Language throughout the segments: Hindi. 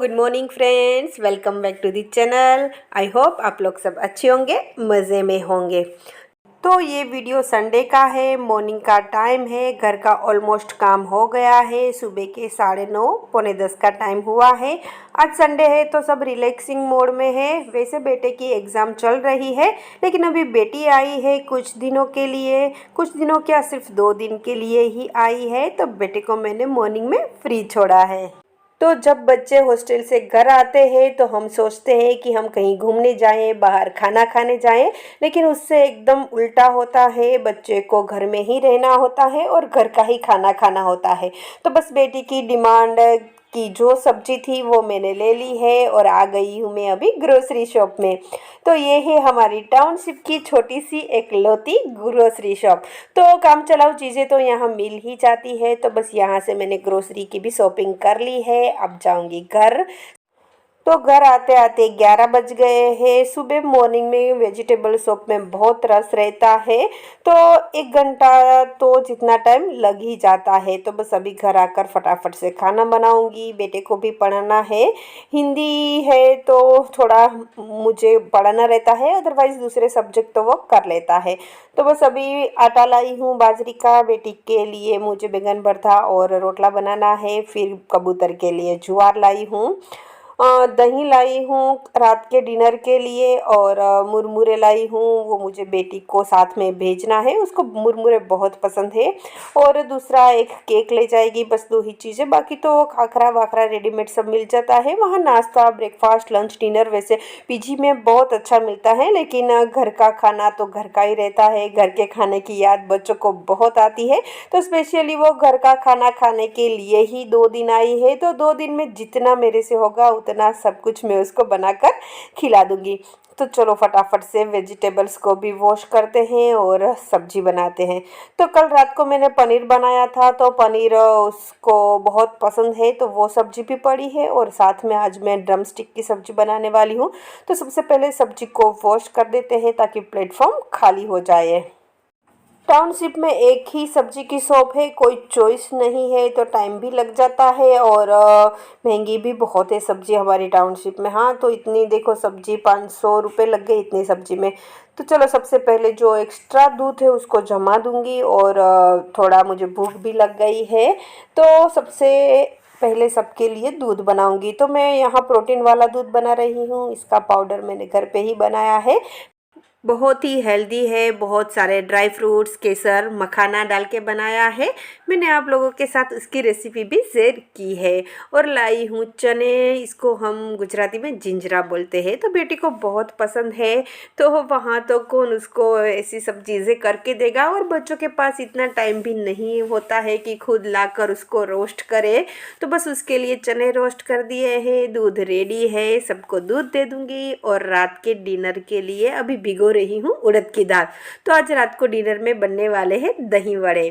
Good morning friends, welcome back to the channel. I hope आप लोग सब अच्छे होंगे, मज़े में होंगे। तो ये वीडियो संडे का है, मॉर्निंग का टाइम है। घर का ऑलमोस्ट काम हो गया है। सुबह के 9:30 पौने 10 का टाइम हुआ है। आज संडे है तो सब रिलैक्सिंग मोड में है। वैसे बेटे की एग्ज़ाम चल रही है, लेकिन अभी बेटी आई है कुछ दिनों के लिए। कुछ दिनों क्या, सिर्फ 2 दिन के लिए ही आई है। तो बेटे को मैंने मॉर्निंग में फ्री छोड़ा है। तो जब बच्चे हॉस्टल से घर आते हैं तो हम सोचते हैं कि हम कहीं घूमने जाएं, बाहर खाना खाने जाएं, लेकिन उससे एकदम उल्टा होता है। बच्चे को घर में ही रहना होता है और घर का ही खाना खाना होता है। तो बस बेटी की डिमांड की जो सब्जी थी वो मैंने ले ली है और आ गई हूँ मैं अभी ग्रोसरी शॉप में। तो ये है हमारी टाउनशिप की छोटी सी एकलौती ग्रोसरी शॉप। तो काम चलाऊ चीज़ें तो यहाँ मिल ही जाती है। तो बस यहाँ से मैंने ग्रोसरी की भी शॉपिंग कर ली है। अब जाऊँगी घर। तो घर आते आते 11 बज गए हैं। सुबह मॉर्निंग में वेजिटेबल शॉप में बहुत रश रहता है, तो 1 घंटा तो जितना टाइम लग ही जाता है। तो बस अभी घर आकर फटाफट से खाना बनाऊंगी। बेटे को भी पढ़ाना है। हिंदी है तो थोड़ा मुझे पढ़ाना रहता है, अदरवाइज़ दूसरे सब्जेक्ट तो वो कर लेता है। तो बस अभी आटा लाई हूँ बाजरी का। बेटी के लिए मुझे बैंगन भरता और रोटला बनाना है। फिर कबूतर के लिए ज्वार लाई हूँ। दही लाई हूँ रात के डिनर के लिए, और मुरमुरे लाई हूँ। वो मुझे बेटी को साथ में भेजना है, उसको मुरमुरे बहुत पसंद है। और दूसरा एक केक ले जाएगी। बस 2 ही चीज़ें, बाकी तो खाखरा वाखरा रेडीमेड सब मिल जाता है वहाँ। नाश्ता, ब्रेकफास्ट, लंच, डिनर वैसे पीजी में बहुत अच्छा मिलता है, लेकिन घर का खाना तो घर का ही रहता है। घर के खाने की याद बच्चों को बहुत आती है। तो स्पेशली वो घर का खाना खाने के लिए ही 2 दिन आई है। तो 2 दिन में जितना मेरे से होगा उतना सब कुछ मैं उसको बनाकर खिला दूंगी। तो चलो फटाफट से वेजिटेबल्स को भी वॉश करते हैं और सब्जी बनाते हैं। तो कल रात को मैंने पनीर बनाया था, तो पनीर उसको बहुत पसंद है, तो वो सब्जी भी पड़ी है। और साथ में आज मैं ड्रम स्टिक की सब्जी बनाने वाली हूँ। तो सबसे पहले सब्जी को वॉश कर देते हैं ताकि प्लेटफॉर्म खाली हो जाए। टाउनशिप में एक ही सब्जी की शॉप है, कोई चॉइस नहीं है, तो टाइम भी लग जाता है। और महंगी भी बहुत है सब्जी हमारी टाउनशिप में। हाँ, तो इतनी देखो सब्जी 500 रुपये लग गई इतनी सब्जी में। तो चलो सबसे पहले जो एक्स्ट्रा दूध है उसको जमा दूंगी। और थोड़ा मुझे भूख भी लग गई है, तो सबसे पहले सबके लिए दूध बनाऊंगी। तो मैं यहाँ प्रोटीन वाला दूध बना रही हूँ। इसका पाउडर मैंने घर पे ही बनाया है। बहुत ही हेल्दी है। बहुत सारे ड्राई फ्रूट्स, केसर, मखाना डाल के बनाया है। मैंने आप लोगों के साथ उसकी रेसिपी भी शेयर की है। और लाई हूँ चने, इसको हम गुजराती में जिंजरा बोलते हैं। तो बेटी को बहुत पसंद है। तो वहाँ तो कौन उसको ऐसी सब चीज़ें करके देगा, और बच्चों के पास इतना टाइम भी नहीं होता है कि खुद लाकर उसको रोस्ट करे। तो बस उसके लिए चने रोस्ट कर दिए हैं। दूध रेडी है, सबको दूध दे दूँगी। और रात के डिनर के लिए अभी भिगो रही हूँ उड़द की दाल। तो आज रात को डिनर में बनने वाले हैं दही वड़े।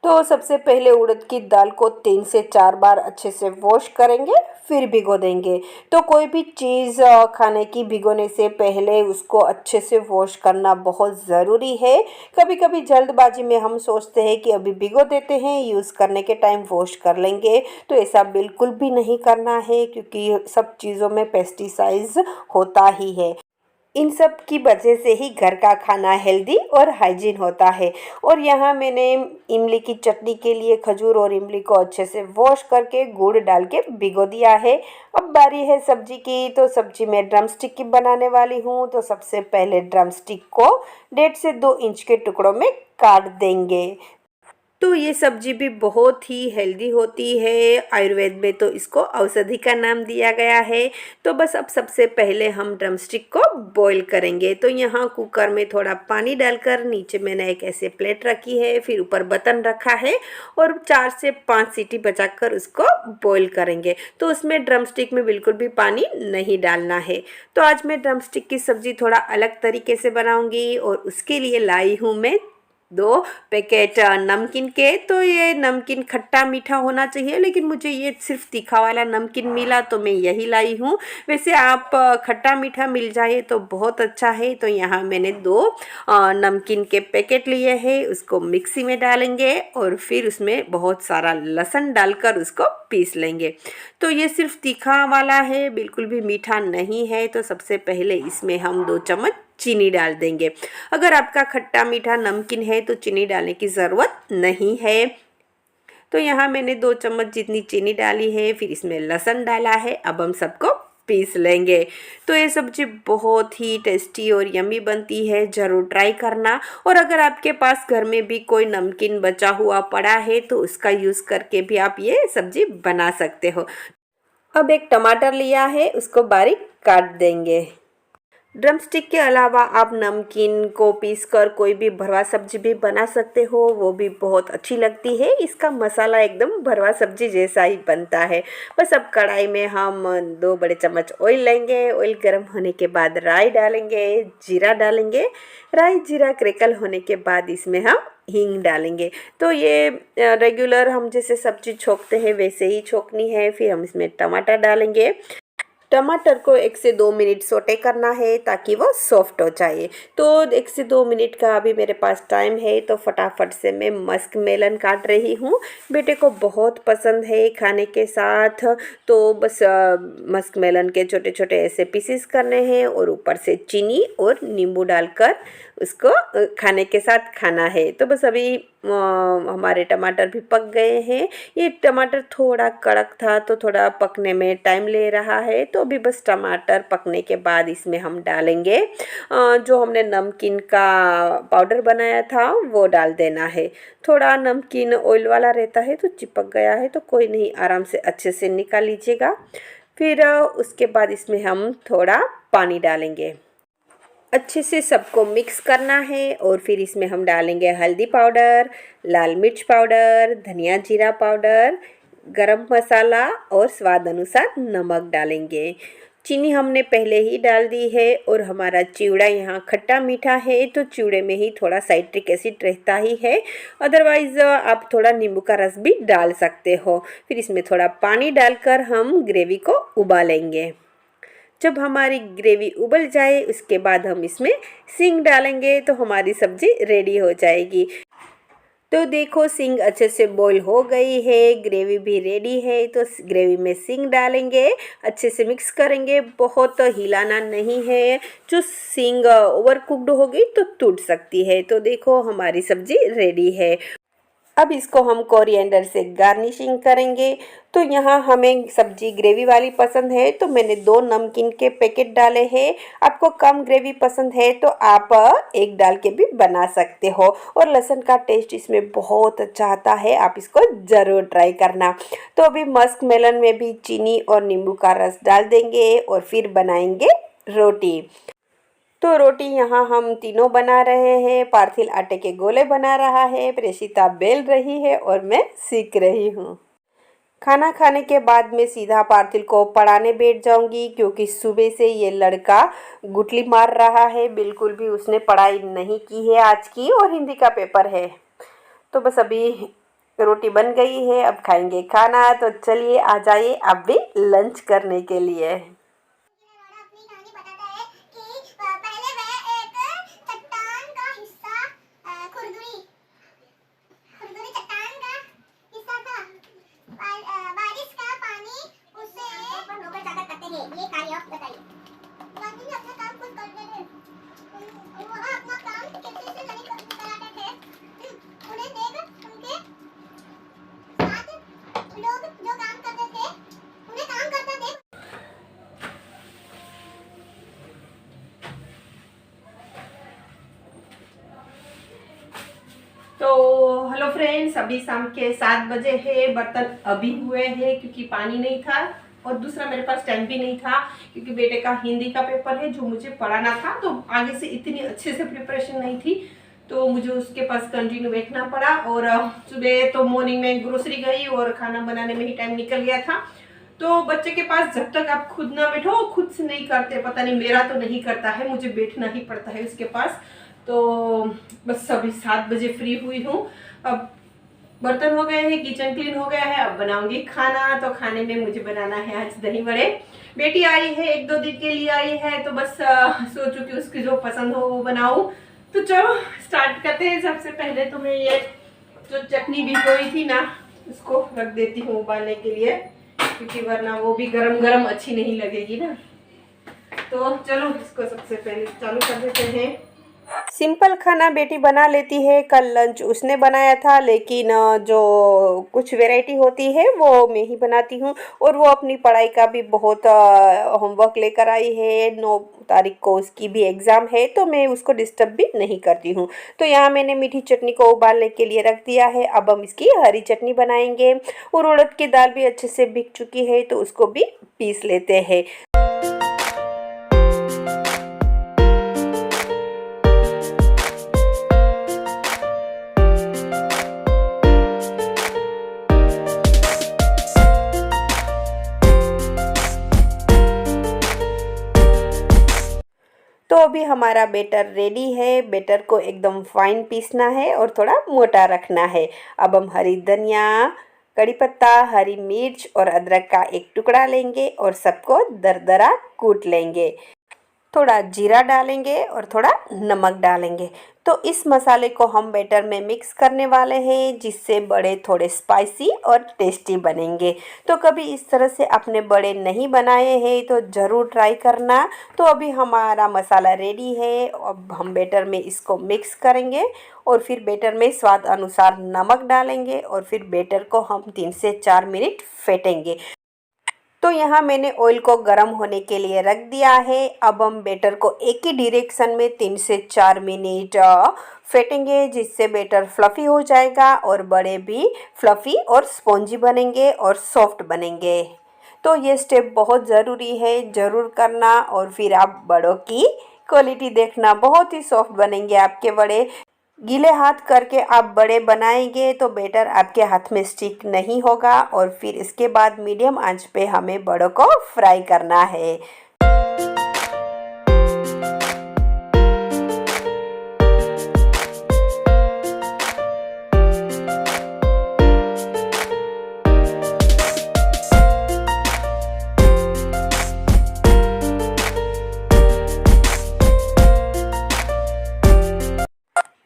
तो सबसे पहले उड़द की दाल को 3 से 4 बार अच्छे से वॉश करेंगे, फिर भिगो देंगे। तो कोई भी चीज़ खाने की भिगोने से पहले उसको अच्छे से वॉश करना बहुत ज़रूरी है। कभी कभी जल्दबाजी में हम सोचते हैं कि अभी भिगो देते हैं, यूज़ करने के टाइम वॉश कर लेंगे। तो ऐसा बिल्कुल भी नहीं करना है, क्योंकि सब चीज़ों में पेस्टिसाइड्स होता ही है। इन सब की वजह से ही घर का खाना हेल्दी और हाइजीन होता है। और यहाँ मैंने इमली की चटनी के लिए खजूर और इमली को अच्छे से वॉश करके गुड़ डाल के भिगो दिया है। अब बारी है सब्जी की। तो सब्जी मैं ड्रम स्टिक की बनाने वाली हूँ। तो सबसे पहले ड्रम स्टिक को 1.5 से 2 इंच के टुकड़ों में काट देंगे। तो ये सब्जी भी बहुत ही हेल्दी होती है। आयुर्वेद में तो इसको औषधि का नाम दिया गया है। तो बस अब सबसे पहले हम ड्रमस्टिक को बॉईल करेंगे। तो यहाँ कुकर में थोड़ा पानी डालकर नीचे मैंने एक ऐसे प्लेट रखी है, फिर ऊपर बर्तन रखा है, और 4 से 5 सीटी बजाकर उसको बॉईल करेंगे। तो उसमें ड्रमस्टिक में बिल्कुल भी पानी नहीं डालना है। तो आज मैं ड्रमस्टिक की सब्ज़ी थोड़ा अलग तरीके से बनाऊँगी, और उसके लिए लाई हूँ मैं 2 पैकेट नमकीन के। तो ये नमकीन खट्टा मीठा होना चाहिए, लेकिन मुझे ये सिर्फ तीखा वाला नमकीन मिला तो मैं यही लाई हूँ। वैसे आप खट्टा मीठा मिल जाए तो बहुत अच्छा है। तो यहाँ मैंने 2 नमकीन के पैकेट लिए हैं, उसको मिक्सी में डालेंगे और फिर उसमें बहुत सारा लहसुन डालकर उसको पीस लेंगे। तो ये सिर्फ तीखा वाला है, बिल्कुल भी मीठा नहीं है। तो सबसे पहले इसमें हम 2 चम्मच चीनी डाल देंगे। अगर आपका खट्टा मीठा नमकीन है तो चीनी डालने की ज़रूरत नहीं है। तो यहाँ मैंने 2 चम्मच जितनी चीनी डाली है, फिर इसमें लहसुन डाला है। अब हम सबको पीस लेंगे। तो ये सब्जी बहुत ही टेस्टी और यम्मी बनती है, ज़रूर ट्राई करना। और अगर आपके पास घर में भी कोई नमकीन बचा हुआ पड़ा है तो उसका यूज़ करके भी आप ये सब्जी बना सकते हो। अब एक टमाटर लिया है, उसको बारीक काट देंगे। ड्रमस्टिक के अलावा आप नमकीन को पीसकर कोई भी भरवा सब्जी भी बना सकते हो, वो भी बहुत अच्छी लगती है। इसका मसाला एकदम भरवा सब्जी जैसा ही बनता है। बस अब कढ़ाई में हम 2 बड़े चम्मच ऑयल लेंगे। ऑयल गर्म होने के बाद राई डालेंगे, जीरा डालेंगे। राई जीरा क्रैकल होने के बाद इसमें हम हींग डालेंगे। तो ये रेगुलर हम जैसे सब्जी छोंकते हैं वैसे ही छोंकनी है। फिर हम इसमें टमाटर डालेंगे। टमाटर को 1 से 2 मिनट सोटे करना है ताकि वो सॉफ्ट हो जाए। तो 1 से 2 मिनट का अभी मेरे पास टाइम है, तो फटाफट से मैं मस्क मेलन काट रही हूँ। बेटे को बहुत पसंद है खाने के साथ। तो बस मस्क मेलन के छोटे छोटे ऐसे पीसेस करने हैं और ऊपर से चीनी और नींबू डालकर उसको खाने के साथ खाना है। तो बस अभी हमारे टमाटर भी पक गए हैं। ये टमाटर थोड़ा कड़क था तो थोड़ा पकने में टाइम ले रहा है। तो अभी बस टमाटर पकने के बाद इसमें हम डालेंगे जो हमने नमकीन का पाउडर बनाया था वो डाल देना है। थोड़ा नमकीन ऑयल वाला रहता है तो चिपक गया है तो कोई नहीं, आराम से अच्छे से निकाल लीजिएगा। फिर उसके बाद इसमें हम थोड़ा पानी डालेंगे। अच्छे से सबको मिक्स करना है और फिर इसमें हम डालेंगे हल्दी पाउडर, लाल मिर्च पाउडर, धनिया जीरा पाउडर, गरम मसाला और स्वाद अनुसार नमक डालेंगे। चीनी हमने पहले ही डाल दी है और हमारा चिवड़ा यहाँ खट्टा मीठा है तो चिवड़े में ही थोड़ा साइट्रिक एसिड रहता ही है। अदरवाइज़ आप थोड़ा नींबू का रस भी डाल सकते हो। फिर इसमें थोड़ा पानी डालकर हम ग्रेवी को उबालेंगे। जब हमारी ग्रेवी उबल जाए उसके बाद हम इसमें सींग डालेंगे तो हमारी सब्जी रेडी हो जाएगी। तो देखो सींग अच्छे से बॉईल हो गई है, ग्रेवी भी रेडी है। तो ग्रेवी में सींग डालेंगे, अच्छे से मिक्स करेंगे, बहुत हिलाना नहीं है। जो सींग ओवर कुक्ड हो गई तो टूट सकती है। तो देखो हमारी सब्जी रेडी है। अब इसको हम कोरिएंडर से गार्निशिंग करेंगे। तो यहाँ हमें सब्जी ग्रेवी वाली पसंद है तो मैंने 2 नमकीन के पैकेट डाले हैं। आपको कम ग्रेवी पसंद है तो आप एक डाल के भी बना सकते हो। और लहसुन का टेस्ट इसमें बहुत अच्छा आता है, आप इसको ज़रूर ट्राई करना। तो अभी मस्क मेलन में भी चीनी और नींबू का रस डाल देंगे और फिर बनाएंगे रोटी। तो रोटी यहाँ हम तीनों बना रहे हैं। पार्थिल आटे के गोले बना रहा है, प्रेषिता बेल रही है और मैं सीख रही हूँ। खाना खाने के बाद मैं सीधा पार्थिल को पढ़ाने बैठ जाऊंगी क्योंकि सुबह से ये लड़का गुटली मार रहा है, बिल्कुल भी उसने पढ़ाई नहीं की है आज की, और हिंदी का पेपर है। तो बस अभी रोटी बन गई है, अब खाएंगे खाना। तो चलिए आ जाइए आप भी लंच करने के लिए। ये कार्य आप बताइए। गांधी ने अपना काम खुद करते थे। वह अपना काम कैसे से नहीं कराते थे। उन्हें देख उनके साथ लोग जो काम करते थे उन्हें काम करता देख। तो हेलो फ्रेंड्स, अभी शाम के 7 बजे है। बर्तन अभी हुए हैं क्योंकि पानी नहीं था और दूसरा मेरे पास टाइम भी नहीं था क्योंकि बेटे का हिंदी का पेपर है जो मुझे पढ़ाना था। तो आगे से इतनी अच्छे से प्रिपरेशन नहीं थी तो मुझे उसके पास कंटिन्यू बैठना पड़ा। और सुबह तो मॉर्निंग में ग्रोसरी गई और खाना बनाने में ही टाइम निकल गया था। तो बच्चे के पास जब तक आप खुद ना बैठो खुद से नहीं करते, पता नहीं मेरा तो नहीं करता है, मुझे बैठना ही पड़ता है उसके पास। तो बस अभी 7 बजे फ्री हुई हूँ। अब बर्तन हो गए हैं, किचन क्लीन हो गया है, अब बनाऊंगी खाना। तो खाने में मुझे बनाना है आज दही बड़े। बेटी आई है, 1-2 दिन के लिए आई है, तो बस सोचूं कि उसकी जो पसंद हो वो बनाऊं। तो चलो स्टार्ट करते हैं। सबसे पहले तो मैं ये जो चटनी भिगोई थी ना, उसको रख देती हूँ उबालने के लिए, क्योंकि वरना वो भी गरम गरम अच्छी नहीं लगेगी ना। तो चलो इसको सबसे पहले चालू कर देते हैं। सिंपल खाना बेटी बना लेती है। कल लंच उसने बनाया था, लेकिन जो कुछ वैरायटी होती है वो मैं ही बनाती हूँ। और वो अपनी पढ़ाई का भी बहुत होमवर्क लेकर आई है। 9 तारीख को उसकी भी एग्ज़ाम है, तो मैं उसको डिस्टर्ब भी नहीं करती हूँ। तो यहाँ मैंने मीठी चटनी को उबालने के लिए रख दिया है। अब हम इसकी हरी चटनी बनाएंगे। और उड़द की दाल भी अच्छे से भीग चुकी है, तो उसको भी पीस लेते हैं। तो अभी हमारा बैटर रेडी है। बैटर को एकदम फाइन पीसना है और थोड़ा मोटा रखना है। अब हम हरी धनिया, कड़ी पत्ता, हरी मिर्च और अदरक का एक टुकड़ा लेंगे और सबको दरदरा कूट लेंगे। थोड़ा जीरा डालेंगे और थोड़ा नमक डालेंगे। तो इस मसाले को हम बैटर में मिक्स करने वाले हैं, जिससे बड़े थोड़े स्पाइसी और टेस्टी बनेंगे। तो कभी इस तरह से अपने बड़े नहीं बनाए हैं तो ज़रूर ट्राई करना। तो अभी हमारा मसाला रेडी है। अब हम बैटर में इसको मिक्स करेंगे और फिर बैटर में स्वाद अनुसार नमक डालेंगे और फिर बैटर को हम 3 से 4 मिनट फेंटेंगे। तो यहाँ मैंने ऑयल को गर्म होने के लिए रख दिया है। अब हम बैटर को एक ही डायरेक्शन में 3 से 4 मिनट फेंटेंगे, जिससे बैटर फ्लफ़ी हो जाएगा और बड़े भी फ्लफ़ी और स्पॉन्जी बनेंगे और सॉफ्ट बनेंगे। तो ये स्टेप बहुत ज़रूरी है, ज़रूर करना। और फिर आप बड़ों की क्वालिटी देखना, बहुत ही सॉफ्ट बनेंगे आपके बड़े। गीले हाथ करके आप बड़े बनाएंगे तो बैटर आपके हाथ में स्टिक नहीं होगा। और फिर इसके बाद मीडियम आंच पे हमें बड़ों को फ्राई करना है।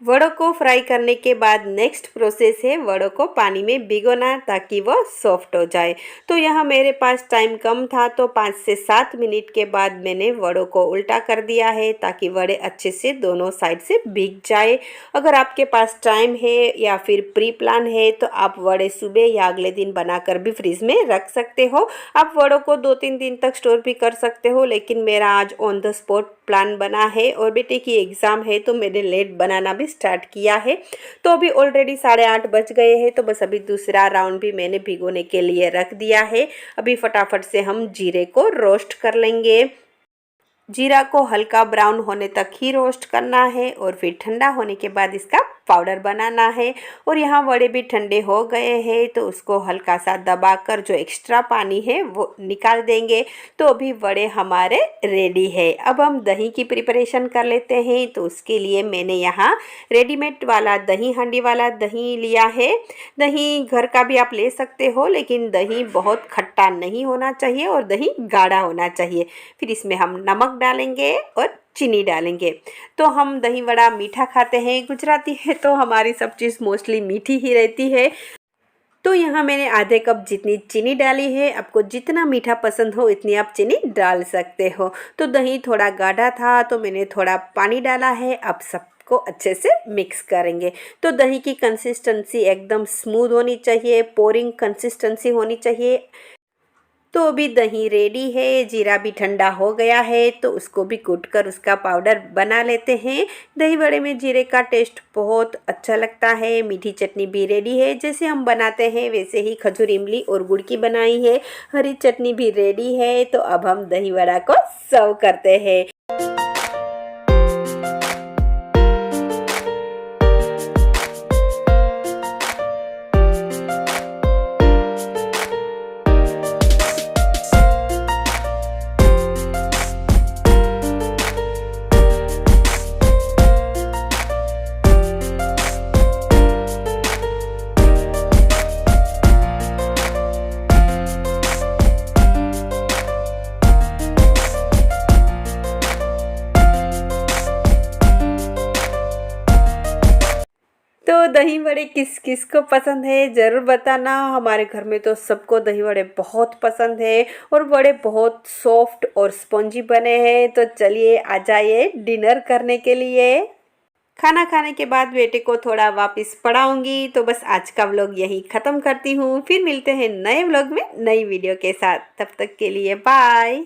वड़ों को फ्राई करने के बाद नेक्स्ट प्रोसेस है वड़ों को पानी में भिगोना, ताकि वो सॉफ्ट हो जाए। तो यहाँ मेरे पास टाइम कम था, तो 5 से 7 मिनट के बाद मैंने वड़ों को उल्टा कर दिया है, ताकि वड़े अच्छे से दोनों साइड से भीग जाए। अगर आपके पास टाइम है या फिर प्री प्लान है तो आप वड़े सुबह या अगले दिन बनाकर भी फ्रिज में रख सकते हो। आप वड़ों को 2-3 दिन तक स्टोर भी कर सकते हो, लेकिन मेरा आज ऑन द स्पॉट प्लान बना है और बेटे की एग्ज़ाम है, तो मैंने लेट बनाना भी स्टार्ट किया है। तो अभी ऑलरेडी 8:30 बज गए हैं। तो बस अभी दूसरा राउंड भी मैंने भिगोने के लिए रख दिया है। अभी फटाफट से हम जीरे को रोस्ट कर लेंगे। जीरा को हल्का ब्राउन होने तक ही रोस्ट करना है और फिर ठंडा होने के बाद इसका पाउडर बनाना है। और यहाँ वड़े भी ठंडे हो गए हैं, तो उसको हल्का सा दबाकर जो एक्स्ट्रा पानी है वो निकाल देंगे। तो अभी वड़े हमारे रेडी है। अब हम दही की प्रिपरेशन कर लेते हैं। तो उसके लिए मैंने यहाँ रेडीमेड वाला दही, हांडी वाला दही लिया है। दही घर का भी आप ले सकते हो, लेकिन दही बहुत खट्टा नहीं होना चाहिए और दही गाढ़ा होना चाहिए। फिर इसमें हम नमक डालेंगे और चीनी डालेंगे। तो हम दही वड़ा मीठा खाते हैं, गुजराती है तो हमारी सब चीज़ मोस्टली मीठी ही रहती है। तो यहाँ मैंने आधे कप जितनी चीनी डाली है। आपको जितना मीठा पसंद हो इतनी आप चीनी डाल सकते हो। तो दही थोड़ा गाढ़ा था, तो मैंने थोड़ा पानी डाला है। अब सबको अच्छे से मिक्स करेंगे। तो दही की कंसिस्टेंसी एकदम स्मूथ होनी चाहिए, पोरिंग कंसिस्टेंसी होनी चाहिए। तो अभी दही रेडी है। जीरा भी ठंडा हो गया है, तो उसको भी कूट कर उसका पाउडर बना लेते हैं। दही बड़े में जीरे का टेस्ट बहुत अच्छा लगता है। मीठी चटनी भी रेडी है, जैसे हम बनाते हैं वैसे ही खजूर, इमली और गुड़ की बनाई है। हरी चटनी भी रेडी है। तो अब हम दही वड़ा को सर्व करते हैं। दही वड़े किस किस को पसंद है ज़रूर बताना। हमारे घर में तो सबको दही वड़े बहुत पसंद है और वड़े बहुत सॉफ्ट और स्पॉन्जी बने हैं। तो चलिए आ जाइए डिनर करने के लिए। खाना खाने के बाद बेटे को थोड़ा वापस पढ़ाऊंगी। तो बस आज का व्लॉग यही ख़त्म करती हूँ। फिर मिलते हैं नए व्लॉग में नई वीडियो के साथ। तब तक के लिए बाय।